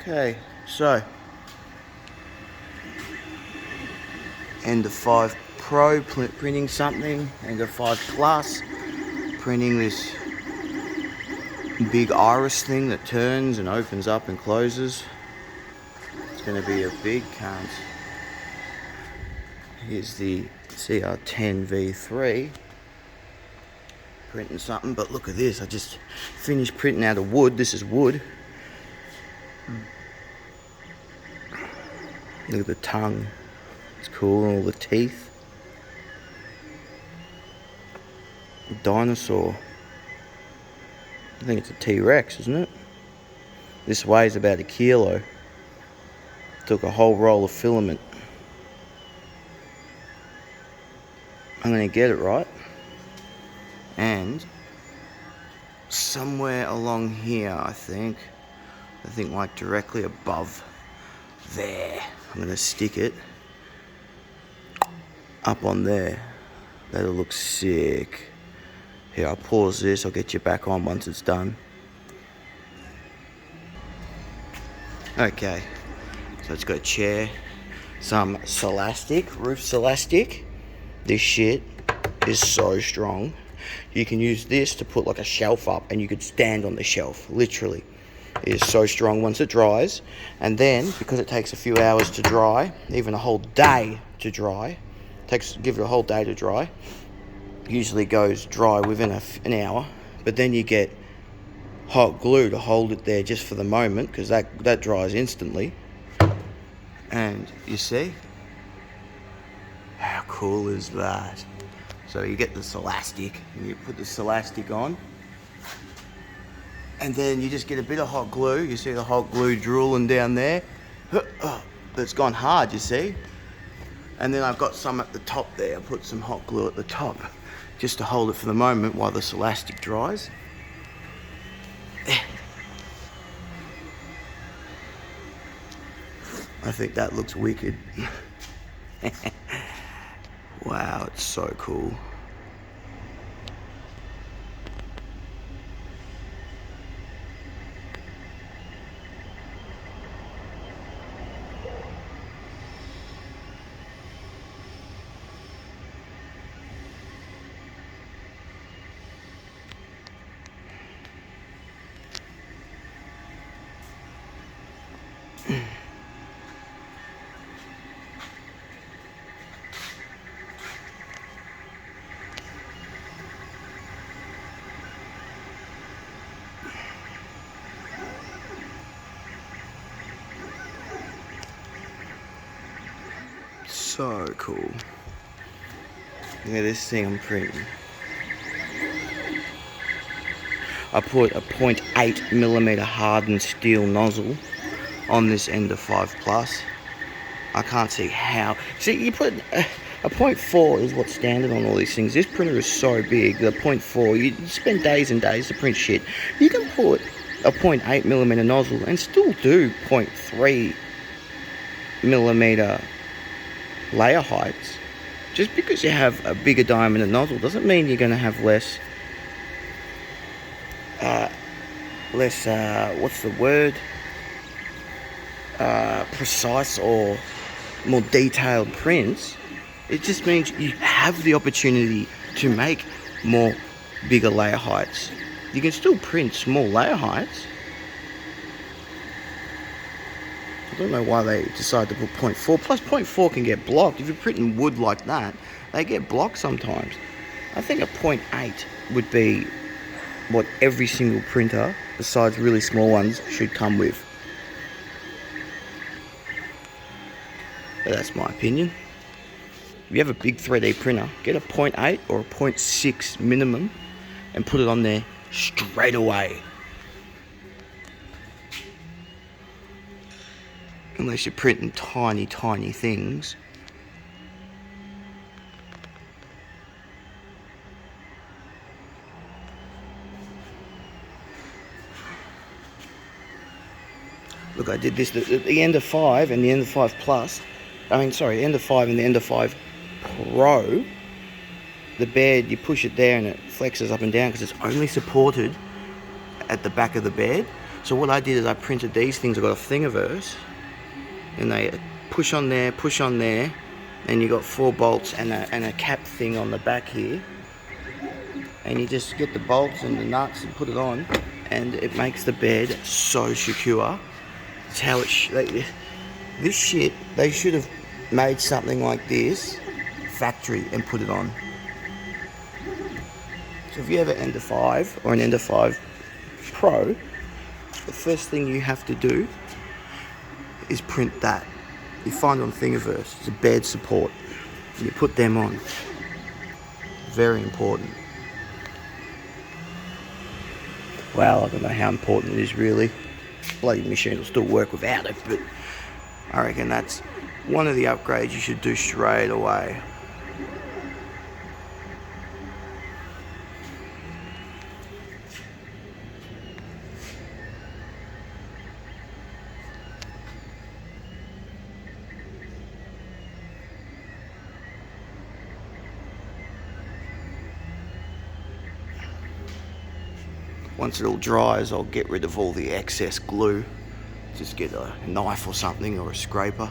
Okay, so Ender 5 Pro printing something, Ender 5 Plus printing this big iris thing that turns and opens up and closes. It's going to be a big cunt. Here's the CR10 V3 printing something, but look at this. I just finished printing out of wood. This is wood. Look at the tongue. It's cool, and all the teeth. A dinosaur. I think it's a T-Rex, isn't it? This weighs about 1 kilo. Took a whole roll of filament. I'm gonna get it right. And somewhere along here, I think like directly above there, I'm gonna stick it up on there. That'll look sick. Here, I'll pause this. I'll get you back on once it's done. Okay, so it's got a chair, some Celastic, roof Celastic. This shit is so strong. You can use this to put like a shelf up and you could stand on the shelf, literally. It is so strong once it dries. And then, because it takes a few hours to dry, even a whole day to dry, give it a whole day to dry, usually goes dry within an hour, but then you get hot glue to hold it there just for the moment, because that dries instantly. And you see, how cool is that? So you get the Celastic and you put the Celastic on, and then you just get a bit of hot glue. You see the hot glue drooling down there. It's gone hard, you see. And then I've got some at the top there. I put some hot glue at the top just to hold it for the moment while the Celastic dries. I think that looks wicked. Wow, it's so cool. So cool. Look at this thing I'm printing. I put a 0.8mm hardened steel nozzle on this Ender 5 Plus. I can't see how. See, you put a 0.4 is what's standard on all these things. This printer is so big. The 0.4, you spend days and days to print shit. You can put a 0.8mm nozzle and still do 0.3mm layer heights. Just because you have a bigger diameter nozzle doesn't mean you're going to have less what's the word, precise or more detailed prints. It just means you have the opportunity to make more bigger layer heights. You can still print small layer heights. I don't know why they decided to put 0.4. Plus 0.4 can get blocked. If you're printing wood like that, they get blocked sometimes. I think a 0.8 would be what every single printer, besides really small ones, should come with. But that's my opinion. If you have a big 3D printer, get a 0.8 or a 0.6 minimum and put it on there straight away. Unless you're printing tiny, tiny things. Look, I did this, the Ender 5 and the Ender 5 Plus, Ender 5 and the Ender 5 Pro, the bed, you push it there and it flexes up and down because it's only supported at the back of the bed. So what I did is I printed these things. I got a Thingiverse, and they push on there, and you got 4 bolts and a cap thing on the back here. And you just get the bolts and the nuts and put it on, and it makes the bed so secure. It's how it this shit, they should have made something like this factory and put it on. So if you have an Ender 5 or an Ender 5 Pro, the first thing you have to do is print that. You find it on Thingiverse. It's a bed support. And you put them on. Very important. Well, I don't know how important it is really. Bloody machine will still work without it, but I reckon that's one of the upgrades you should do straight away. Once it all dries, I'll get rid of all the excess glue. Just get a knife or something, or a scraper.